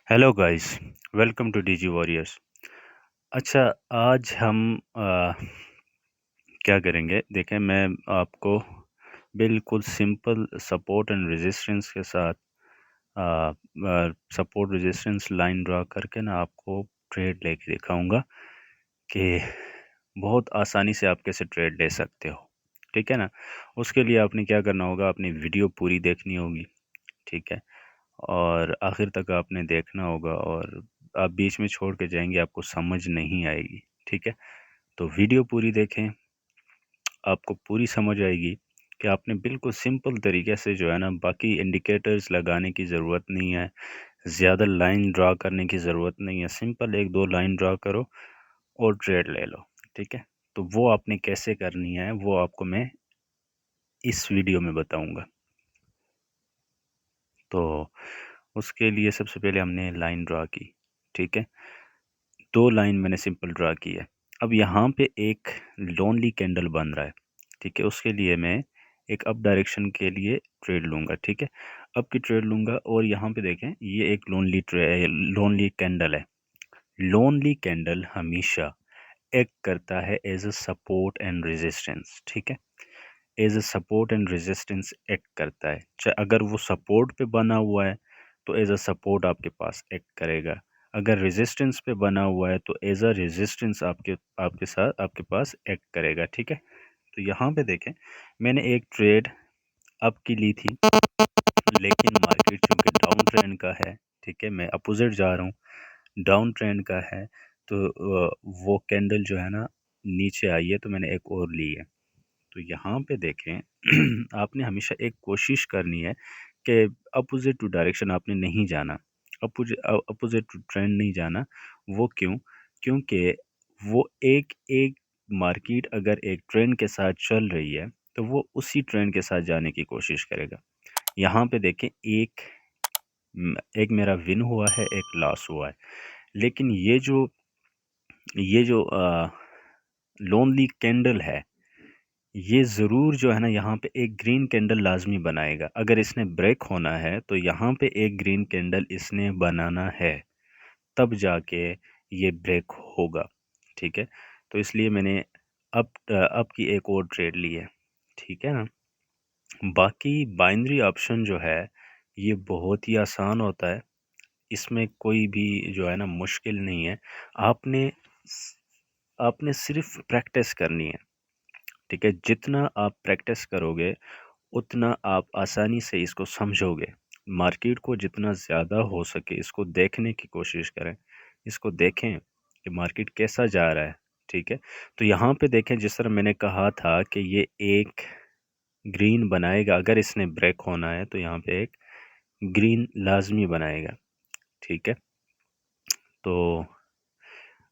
Hello guys, welcome to DG warriors. अच्छा, आज हम क्या करेंगे? देखें, मैं आपको बिल्कुल सिंपल सपोर्ट एंड रेजिस्टेंस के साथ सपोर्ट रेजिस्टेंस लाइन ड्रा करके ना आपको ट्रेड लेके दिखाऊंगा कि बहुत आसानी से आप कैसे ट्रेड ले सकते हो। ठीक है ना? उसके लिए आपने क्या करना होगा, अपनी वीडियो पूरी देखनी होगी। ठीक है? और आखिर तक आपने देखना होगा, और आप बीच में छोड़ के जाएंगे, आपको समझ नहीं आएगी। ठीक है? तो वीडियो पूरी देखें, आपको पूरी समझ आएगी कि आपने बिल्कुल सिंपल तरीके से जो है ना, बाकी इंडिकेटर्स लगाने की ज़रूरत नहीं है, ज़्यादा लाइन ड्रा करने की ज़रूरत नहीं है। सिंपल एक दो लाइन ड्रा करो और ट्रेड ले लो। ठीक है? तो वो आपने कैसे करनी है, वो आपको मैं इस वीडियो में बताऊंगा। तो उसके लिए सबसे पहले हमने लाइन ड्रा की। ठीक है? दो लाइन मैंने सिंपल ड्रा की है। अब यहाँ पे एक लोनली कैंडल बन रहा है। ठीक है? उसके लिए मैं एक अप डायरेक्शन के लिए ट्रेड लूँगा। ठीक है? अप की ट्रेड लूँगा, और यहाँ पे देखें, ये एक लोनली कैंडल है। लोनली कैंडल हमेशा एक्ट करता है as a support and resistance. ठीक है? As a support and resistance act करता है। अगर वो सपोर्ट पे बना हुआ है तो एज अ सपोर्ट आपके पास एक्ट करेगा। अगर रेजिस्टेंस पे बना हुआ है तो एज अ रेजिस्टेंस आपके आपके साथ आपके पास एक्ट करेगा। ठीक है? तो यहाँ पे देखें, मैंने एक ट्रेड अप की ली थी, लेकिन मार्केट चूंकि डाउन ट्रेंड का है, ठीक है, मैं अपोजिट जा रहा हूँ, डाउन ट्रेंड का है, तो वो कैंडल जो है ना नीचे आई है, तो मैंने एक और ली है। तो यहाँ पे देखें आपने हमेशा एक कोशिश करनी है कि अपोजिट टू डायरेक्शन आपने नहीं जाना, अपोजिट टू ट्रेंड नहीं जाना। वो क्यों? क्योंकि वो एक एक मार्केट अगर एक ट्रेंड के साथ चल रही है तो वो उसी ट्रेंड के साथ जाने की कोशिश करेगा। यहाँ पे देखें, एक मेरा विन हुआ है, एक लॉस हुआ है। लेकिन ये जो लोनली कैंडल है, ये ज़रूर जो है ना, यहाँ पे एक ग्रीन कैंडल लाजमी बनाएगा। अगर इसने ब्रेक होना है तो यहाँ पे एक ग्रीन कैंडल इसने बनाना है, तब जाके ये ब्रेक होगा। ठीक है? तो इसलिए मैंने अब की एक और ट्रेड ली है। ठीक है ना? बाकी बाइनरी ऑप्शन जो है, ये बहुत ही आसान होता है। इसमें कोई भी जो है ना मुश्किल नहीं है। आपने आपने सिर्फ प्रैक्टिस करनी है। ठीक है? जितना आप प्रैक्टिस करोगे उतना आप आसानी से इसको समझोगे। मार्केट को जितना ज़्यादा हो सके इसको देखने की कोशिश करें, इसको देखें कि मार्केट कैसा जा रहा है। ठीक है? तो यहाँ पे देखें, जिस तरह मैंने कहा था कि ये एक ग्रीन बनाएगा, अगर इसने ब्रेक होना है तो यहाँ पे एक ग्रीन लाजमी बनाएगा। ठीक है? तो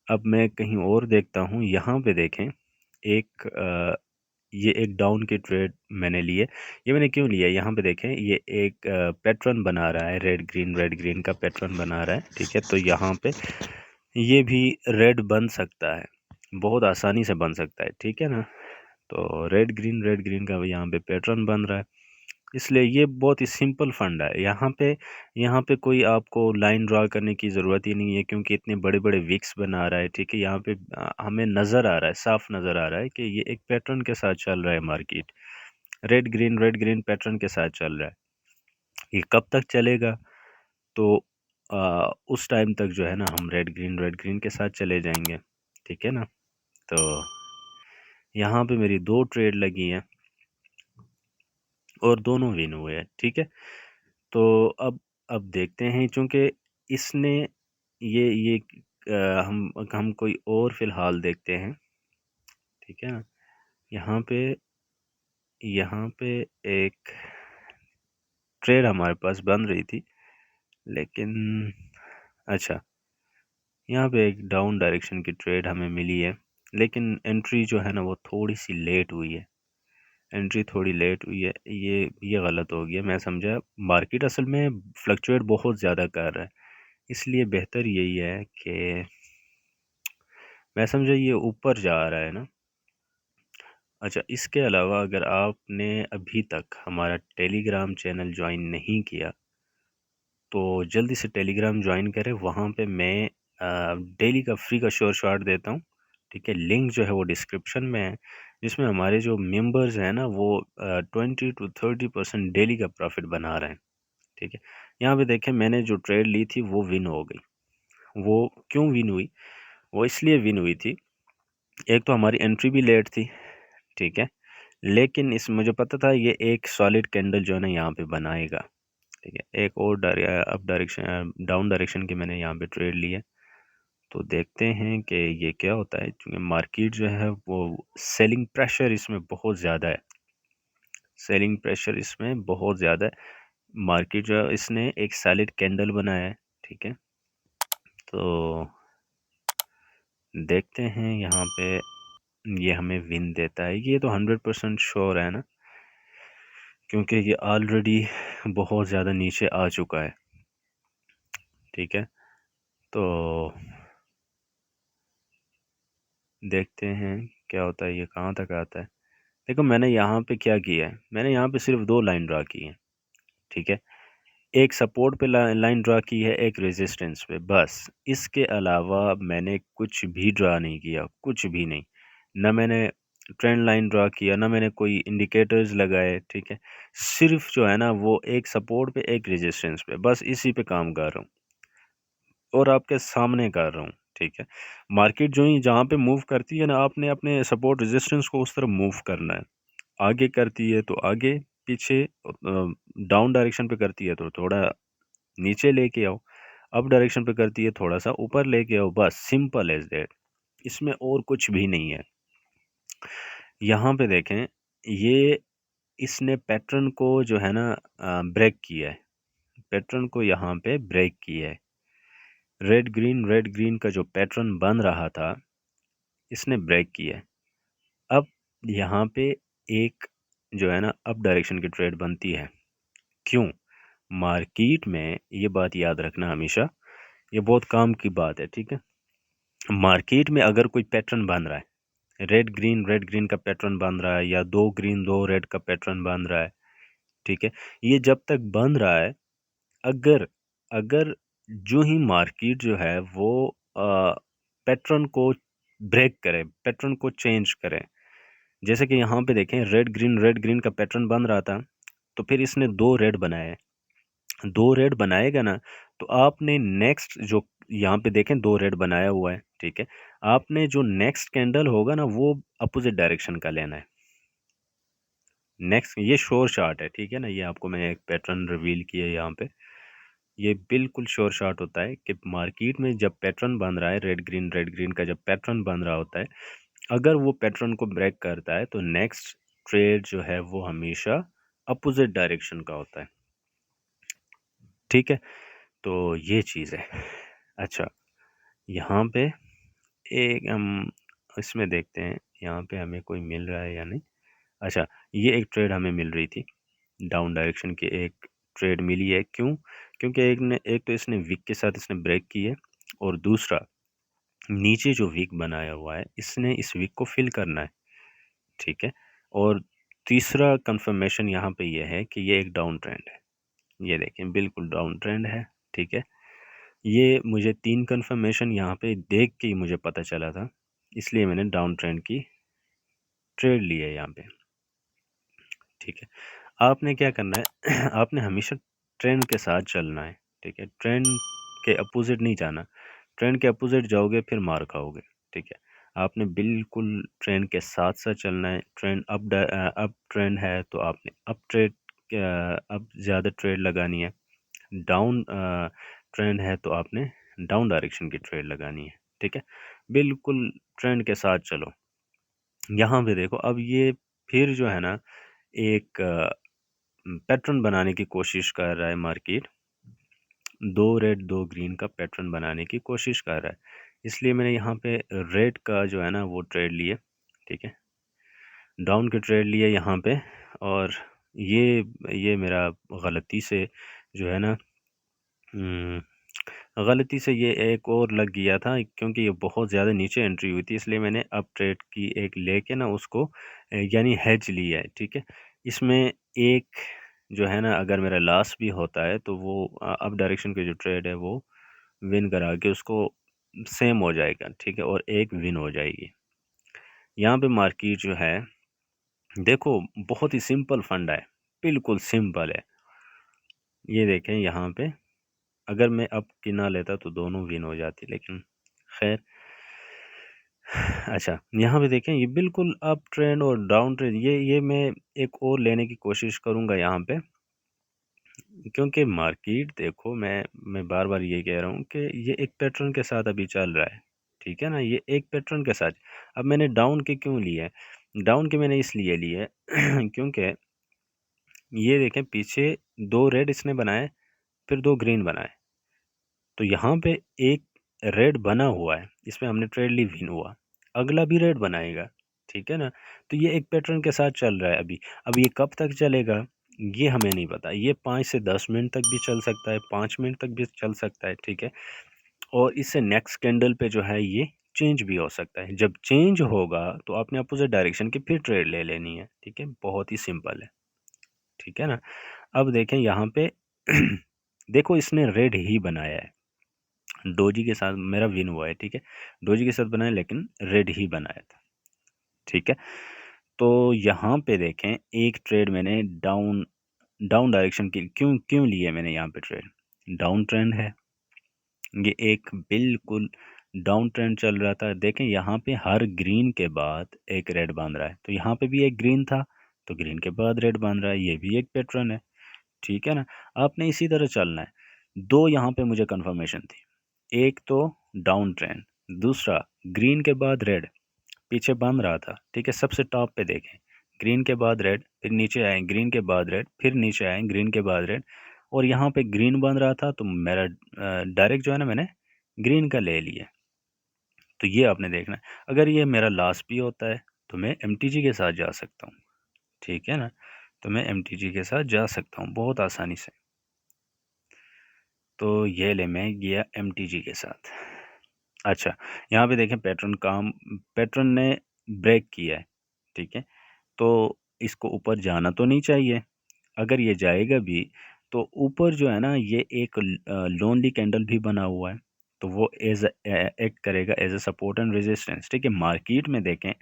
अब मैं कहीं और देखता हूँ। यहाँ पे देखें, ये एक डाउन की ट्रेड मैंने ली है। ये मैंने क्यों लिया है? यहाँ पे देखें, ये एक पैटर्न बना रहा है, रेड ग्रीन का पैटर्न बना रहा है। ठीक है? तो यहाँ पे ये भी रेड बन सकता है, बहुत आसानी से बन सकता है। ठीक है ना? तो रेड ग्रीन का यहाँ पे पैटर्न बन रहा है, इसलिए ये बहुत ही सिंपल फंड है। यहाँ पे कोई आपको लाइन ड्रा करने की ज़रूरत ही नहीं है, क्योंकि इतने बड़े बड़े विक्स बना रहा है। ठीक है? यहाँ पे हमें नज़र आ रहा है, साफ नज़र आ रहा है कि ये एक पैटर्न के साथ चल रहा है मार्केट। रेड ग्रीन पैटर्न के साथ चल रहा है। ये कब तक चलेगा? तो उस टाइम तक जो है ना, हम रेड ग्रीन के साथ चले जाएंगे। ठीक है ना? तो यहाँ पे मेरी दो ट्रेड लगी हैं और दोनों विन हुए हैं। ठीक है? तो अब देखते हैं, चूंकि इसने ये हम कोई और फिलहाल देखते हैं। ठीक है ना? यहाँ पे यहाँ पे एक ट्रेड हमारे पास बन रही थी, लेकिन अच्छा, यहाँ पे एक डाउन डायरेक्शन की ट्रेड हमें मिली है, लेकिन एंट्री जो है ना वो थोड़ी सी लेट हुई है। एंट्री थोड़ी लेट हुई है, ये गलत हो गया। मैं समझा मार्केट असल में फ्लक्चुएट बहुत ज़्यादा कर रहा है, इसलिए बेहतर यही है कि मैं समझा ये ऊपर जा रहा है ना। अच्छा, इसके अलावा अगर आपने अभी तक हमारा टेलीग्राम चैनल ज्वाइन नहीं किया तो जल्दी से टेलीग्राम ज्वाइन करें, वहाँ पे मैं डेली का फ्री का श्योर शॉट देता हूँ, ठीक है। लिंक जो है वो डिस्क्रिप्शन में है, जिसमें हमारे जो मेंबर्स हैं ना वो 20 to 30% डेली का प्रॉफिट बना रहे हैं, ठीक है। यहाँ पे देखें, मैंने जो ट्रेड ली थी वो विन हो गई। वो क्यों विन हुई? वो इसलिए विन हुई थी, एक तो हमारी एंट्री भी लेट थी, ठीक है, लेकिन इस मुझे पता था ये एक सॉलिड कैंडल जो है ना यहाँ पे बनाएगा, ठीक है। एक और अप डायरेक्शन डाउन डायरेक्शन की मैंने यहाँ पे ट्रेड ली है, तो देखते हैं कि ये क्या होता है। क्योंकि मार्केट जो है वो सेलिंग प्रेशर इसमें बहुत ज़्यादा है, सेलिंग प्रेशर इसमें बहुत ज़्यादा है। मार्केट जो है इसने एक सॉलिड कैंडल बनाया है, ठीक है। तो देखते हैं यहाँ पे ये हमें विन देता है, ये तो 100% श्योर है ना, क्योंकि ये ऑलरेडी बहुत ज़्यादा नीचे आ चुका है, ठीक है। तो देखते हैं क्या होता है, ये कहाँ तक आता है। देखो मैंने यहाँ पे क्या किया है, मैंने यहाँ पे सिर्फ दो लाइन ड्रा की है, ठीक है। एक सपोर्ट पे लाइन ड्रा की है, एक रेजिस्टेंस पे, बस। इसके अलावा मैंने कुछ भी ड्रा नहीं किया, कुछ भी नहीं। ना मैंने ट्रेंड लाइन ड्रा किया, ना मैंने कोई इंडिकेटर्स लगाए, ठीक है। सिर्फ जो है ना वो एक सपोर्ट पे एक रेजिस्टेंस पे, बस इसी पे काम कर रहा हूँ और आपके सामने कर रहा हूँ, ठीक है। मार्केट जो ही जहाँ पे मूव करती है ना, आपने अपने सपोर्ट रेजिस्टेंस को उस तरफ मूव करना है। आगे करती है तो आगे, पीछे डाउन डायरेक्शन पे करती है तो थोड़ा नीचे लेके आओ, अप डायरेक्शन पे करती है थोड़ा सा ऊपर लेके आओ, बस सिंपल एज दैट। इसमें और कुछ भी नहीं है। यहाँ पे देखें, ये इसने पैटर्न को जो है ना ब्रेक किया है, पैटर्न को यहाँ पे ब्रेक किया है। रेड ग्रीन का जो पैटर्न बन रहा था इसने ब्रेक किया है। अब यहाँ पे एक जो है ना अप डायरेक्शन की ट्रेड बनती है। क्यों? मार्केट में ये बात याद रखना हमेशा, ये बहुत काम की बात है, ठीक है। मार्केट में अगर कोई पैटर्न बन रहा है, रेड ग्रीन का पैटर्न बन रहा है, या दो ग्रीन दो रेड का पैटर्न बन रहा है, ठीक है, ये जब तक बन रहा है, अगर अगर जो ही मार्केट जो है वो पैटर्न को ब्रेक करे, पैटर्न को चेंज करे, जैसे कि यहाँ पे देखें, रेड ग्रीन का पैटर्न बन रहा था, तो फिर इसने दो रेड बनाए, दो रेड बनाएगा ना, तो आपने नेक्स्ट जो यहाँ पे देखें दो रेड बनाया हुआ है, ठीक है, आपने जो नेक्स्ट कैंडल होगा ना वो अपोजिट डायरेक्शन का लेना है। नेक्स्ट ये श्योर चार्ट है, ठीक है ना, ये आपको मैं एक पैटर्न रिवील किया यहाँ पे, ये बिल्कुल श्योर शॉट होता है कि मार्केट में जब पैटर्न बन रहा है, रेड ग्रीन का जब पैटर्न बन रहा होता है, अगर वो पैटर्न को ब्रेक करता है तो नेक्स्ट ट्रेड जो है वो हमेशा अपोजिट डायरेक्शन का होता है, ठीक है। तो ये चीज़ है। अच्छा, यहाँ पे एक हम इसमें देखते हैं, यहाँ पे हमें कोई मिल रहा है या नहीं। अच्छा, ये एक ट्रेड हमें मिल रही थी, डाउन डायरेक्शन की एक ट्रेड मिली है। क्यों? क्योंकि एक तो इसने विक के साथ इसने ब्रेक की है, और दूसरा नीचे जो विक बनाया हुआ है इसने इस विक को फिल करना है, ठीक है। और तीसरा कंफर्मेशन यहाँ पे ये है कि ये एक डाउन ट्रेंड है, ये देखें बिल्कुल डाउन ट्रेंड है, ठीक है। ये मुझे तीन कंफर्मेशन यहाँ पे देख के ही मुझे पता चला था, इसलिए मैंने डाउन ट्रेंड की ट्रेड ली है यहाँ पे, ठीक है। आपने क्या करना है आपने हमेशा ट्रेंड के साथ चलना है, ठीक है। ट्रेंड के अपोजिट नहीं जाना, ट्रेंड के अपोजिट जाओगे फिर मार खाओगे, ठीक है। आपने बिल्कुल ट्रेंड के साथ साथ चलना है। ट्रेंड अप ट्रेंड है तो आपने अप ट्रेड अब ज़्यादा ट्रेड लगानी है। डाउन ट्रेंड है तो आपने डाउन डायरेक्शन की ट्रेड लगानी है, ठीक है। बिल्कुल ट्रेंड के साथ चलो। यहाँ पे देखो, अब ये फिर जो है ना एक पैटर्न बनाने की कोशिश कर रहा है मार्केट, दो रेड दो ग्रीन का पैटर्न बनाने की कोशिश कर रहा है, इसलिए मैंने यहाँ पे रेड का जो है ना वो ट्रेड लिए, ठीक है, डाउन के ट्रेड लिए यहाँ पे। और ये मेरा गलती से जो है ना, गलती से ये एक और लग गया था, क्योंकि ये बहुत ज़्यादा नीचे एंट्री हुई थी, इसलिए मैंने अप ट्रेड की एक लेके ना उसको यानी हेज लिया है, ठीक है। इसमें एक जो है ना, अगर मेरा लॉस भी होता है तो वो अप डायरेक्शन की जो ट्रेड है वो विन करा के उसको सेम हो जाएगा, ठीक है, और एक विन हो जाएगी। यहाँ पे मार्केट जो है, देखो, बहुत ही सिंपल फंड है, बिल्कुल सिंपल है। ये देखें यहाँ पे, अगर मैं अप गिना लेता तो दोनों विन हो जाती, लेकिन खैर। अच्छा, यहाँ पे देखें, ये बिल्कुल अप ट्रेंड और डाउन ट्रेंड, ये मैं एक और लेने की कोशिश करूँगा यहाँ पे, क्योंकि मार्केट, देखो, मैं बार बार ये कह रहा हूँ कि ये एक पैटर्न के साथ अभी चल रहा है, ठीक है ना, ये एक पैटर्न के साथ। अब मैंने डाउन के क्यों लिए, डाउन के मैंने इसलिए लिए क्योंकि ये देखें, पीछे दो रेड इसने बनाए, फिर दो ग्रीन बनाए, तो यहाँ पे एक रेड बना हुआ है, इसमें हमने ट्रेड ली, विन हुआ, अगला भी रेड बनाएगा, ठीक है ना। तो ये एक पैटर्न के साथ चल रहा है अभी। अब ये कब तक चलेगा ये हमें नहीं पता, ये 5 से 10 मिनट तक भी चल सकता है, 5 मिनट तक भी चल सकता है, ठीक है। और इससे नेक्स्ट कैंडल पे जो है ये चेंज भी हो सकता है। जब चेंज होगा तो आपने अपोजिट डायरेक्शन की फिर ट्रेड ले लेनी है, ठीक है, बहुत ही सिंपल है, ठीक है ना। अब देखें यहाँ पे देखो, इसने रेड ही बनाया है, डोजी के साथ मेरा विन हुआ है, ठीक है, डोजी के साथ बनाया लेकिन रेड ही बनाया था, ठीक है। तो यहाँ पे देखें, एक ट्रेड मैंने डाउन डाउन डायरेक्शन की क्यों क्यों ली है मैंने यहाँ पे ट्रेड, डाउन ट्रेंड है, ये एक बिल्कुल डाउन ट्रेंड चल रहा था। देखें यहाँ पे हर ग्रीन के बाद एक रेड बांध रहा है, तो यहाँ पे भी एक ग्रीन था, तो ग्रीन के बाद रेड बांध रहा है, ये भी एक पैटर्न है, ठीक है ना। आपने इसी तरह चलना है। दो यहाँ पे मुझे कंफर्मेशन थी, एक तो डाउन ट्रेंड, दूसरा ग्रीन के बाद रेड पीछे बांध रहा था, ठीक है। सबसे टॉप पे देखें, ग्रीन के बाद रेड, फिर नीचे आए, ग्रीन के बाद रेड, फिर नीचे आए, ग्रीन के बाद रेड, और यहाँ पे ग्रीन बन रहा था, तो मेरा डायरेक्ट जो है ना, मैंने ग्रीन का ले लिया। तो ये आपने देखना है। अगर ये मेरा लास्ट भी होता है तो मैं एमटीजी के साथ जा सकता हूँ, ठीक है ना, तो मैं एमटीजी के साथ जा सकता हूँ बहुत आसानी से। तो ये ले, मैं गया एमटीजी के साथ। अच्छा, यहाँ पे देखें, पैटर्न ने ब्रेक किया है, ठीक है, तो इसको ऊपर जाना तो नहीं चाहिए। अगर ये जाएगा भी तो ऊपर जो है ना, ये एक लोनली कैंडल भी बना हुआ है, तो वो एज एक्ट करेगा as a support and resistance, ठीक है। मार्केट में देखें,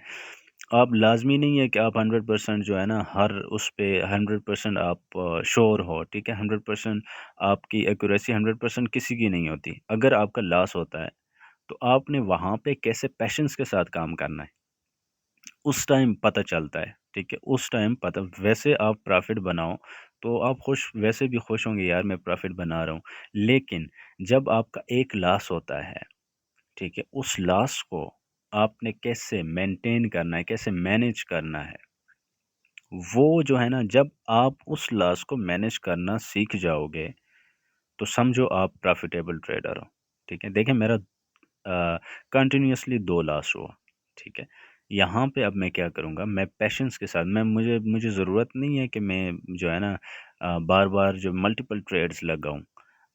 आप लाजमी नहीं है कि आप 100% जो है ना, हर उस पे 100% आप श्योर हो, ठीक है। 100% आपकी एक्यूरेसी 100% किसी की नहीं होती। अगर आपका लॉस होता है तो आपने वहाँ पे कैसे पेशेंस के साथ काम करना है, उस टाइम पता चलता है, ठीक है, उस टाइम पता। वैसे आप प्रॉफिट बनाओ तो आप खुश, वैसे भी खुश होंगे, यार मैं प्रॉफिट बना रहा हूँ, लेकिन जब आपका एक लॉस होता है, ठीक है, उस लॉस को आपने कैसे मेंटेन करना है, कैसे मैनेज करना है, वो जो है ना, जब आप उस लॉस को मैनेज करना सीख जाओगे तो समझो आप प्रॉफिटेबल ट्रेडर हो, ठीक है। देखिए, मेरा कंटिन्यूअसली 2 लॉस हुआ, ठीक है। यहाँ पे अब मैं क्या करूँगा, मैं पेशेंस के साथ, मैं मुझे मुझे ज़रूरत नहीं है कि मैं जो है ना बार बार जो मल्टीपल ट्रेड्स लगाऊं।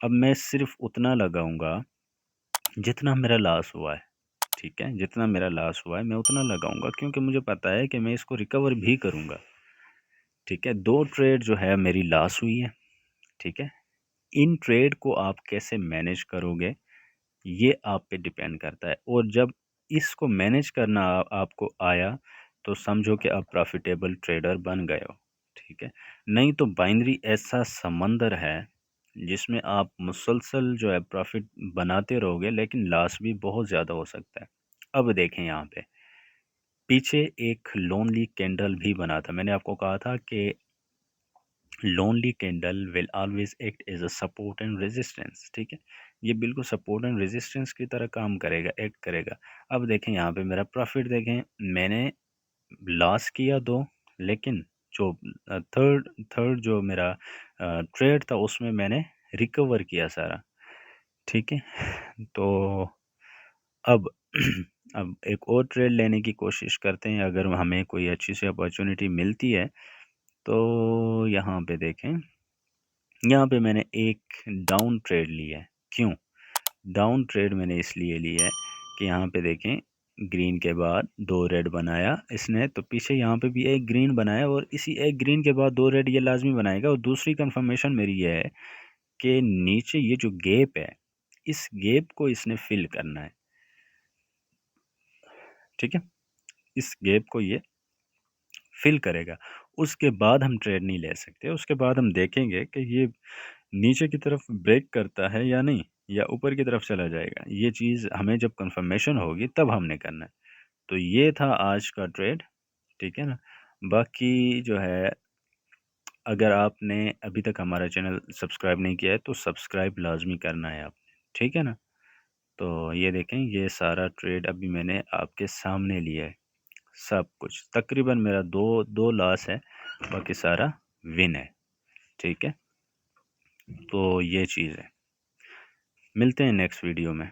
अब मैं सिर्फ उतना लगाऊंगा जितना मेरा लॉस हुआ है, ठीक है, जितना मेरा लॉस हुआ है मैं उतना लगाऊंगा, क्योंकि मुझे पता है कि मैं इसको रिकवर भी करूंगा, ठीक है। 2 ट्रेड जो है मेरी लॉस हुई है, ठीक है। इन ट्रेड को आप कैसे मैनेज करोगे ये आप पे डिपेंड करता है, और जब इसको मैनेज करना आपको आया तो समझो कि आप प्रॉफिटेबल ट्रेडर बन गए हो, ठीक है। नहीं तो बाइनरी ऐसा समंदर है जिसमें आप मुसलसल जो है प्रॉफिट बनाते रहोगे, लेकिन लॉस भी बहुत ज़्यादा हो सकता है। अब देखें, यहाँ पे पीछे एक लोनली कैंडल भी बना था, मैंने आपको कहा था कि lonely candle will always act as a support and resistance, ठीक है। ये बिल्कुल सपोर्ट एंड रेजिस्टेंस की तरह काम करेगा, एक्ट करेगा। अब देखें, यहाँ पे मेरा प्रॉफिट देखें, मैंने लॉस किया 2, लेकिन जो थर्ड थर्ड जो मेरा ट्रेड था उसमें मैंने रिकवर किया सारा, ठीक है। तो अब अब एक और ट्रेड लेने की कोशिश करते हैं, अगर हमें कोई अच्छी सी अपॉर्चुनिटी मिलती है। तो यहाँ पे देखें, यहाँ पे मैंने एक डाउन ट्रेड ली है। क्यों डाउन ट्रेड मैंने इसलिए ली है कि यहाँ पे देखें, ग्रीन के बाद 2 रेड बनाया इसने, तो पीछे यहाँ पे भी एक ग्रीन बनाया और इसी एक ग्रीन के बाद 2 रेड ये लाजमी बनाएगा। और दूसरी कंफर्मेशन मेरी ये है कि नीचे ये जो गैप है, इस गैप को इसने फिल करना है। ठीक है, इस गैप को ये फिल करेगा, उसके बाद हम ट्रेड नहीं ले सकते। उसके बाद हम देखेंगे कि ये नीचे की तरफ ब्रेक करता है या नहीं, या ऊपर की तरफ चला जाएगा। ये चीज़ हमें जब कंफर्मेशन होगी तब हमने करना है। तो ये था आज का ट्रेड, ठीक है ना। बाकी जो है, अगर आपने अभी तक हमारा चैनल सब्सक्राइब नहीं किया है तो सब्सक्राइब लाजमी करना है आपने, ठीक है ना। तो ये देखें, ये सारा ट्रेड अभी मैंने आपके सामने लिया है, सब कुछ तकरीबन मेरा दो दो लॉस है, बाकी सारा विन है, ठीक है। तो ये चीज़ है, मिलते हैं नेक्स्ट वीडियो में।